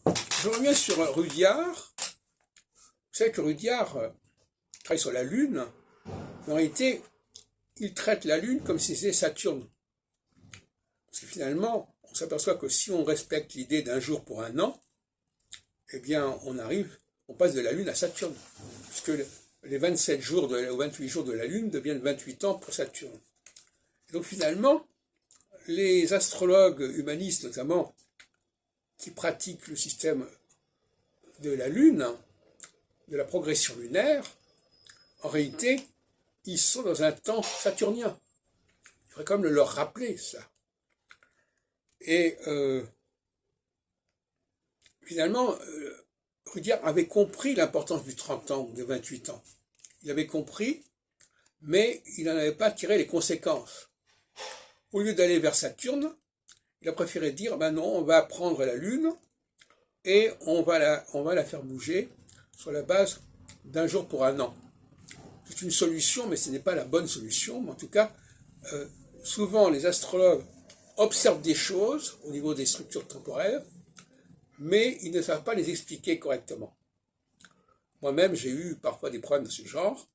Je reviens sur Rudyard. Vous savez que Rudyard travaille sur la Lune, mais en réalité, il traite la Lune comme si c'était Saturne. Parce que finalement, on s'aperçoit que si on respecte l'idée d'un jour pour un an, eh bien, on passe de la Lune à Saturne. Puisque les 27 jours ou 28 jours de la Lune deviennent 28 ans pour Saturne. Et donc finalement, les astrologues humanistes notamment, qui pratiquent le système de la Lune, de la progression lunaire, en réalité, ils sont dans un temps saturnien. Il faudrait quand même leur rappeler ça. Et finalement, Rudyard avait compris l'importance du 30 ans ou de 28 ans. Il avait compris, mais il n'en avait pas tiré les conséquences. Au lieu d'aller vers Saturne, il a préféré dire, ben non, on va prendre la Lune et on va la faire bouger sur la base d'un jour pour un an. C'est une solution, mais ce n'est pas la bonne solution. Mais en tout cas, souvent les astrologues observent des choses au niveau des structures temporelles, mais ils ne savent pas les expliquer correctement. Moi-même, j'ai eu parfois des problèmes de ce genre.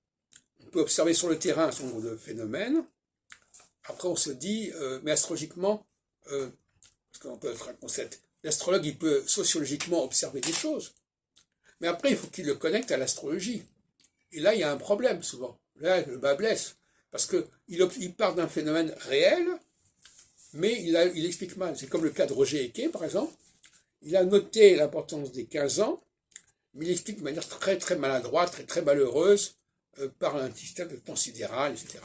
On peut observer sur le terrain un certain nombre de phénomènes. Après, on se dit, mais astrologiquement, parce qu'on peut être un concept, l'astrologue, il peut sociologiquement observer des choses. Mais après, il faut qu'il le connecte à l'astrologie. Et là, il y a un problème souvent. Là, le bas blesse. Parce qu'il part d'un phénomène réel, mais il explique mal. C'est comme le cas de Roger Eke, par exemple. Il a noté l'importance des 15 ans, mais il explique de manière très très maladroite, très très malheureuse, par un système de temps sidéral, etc.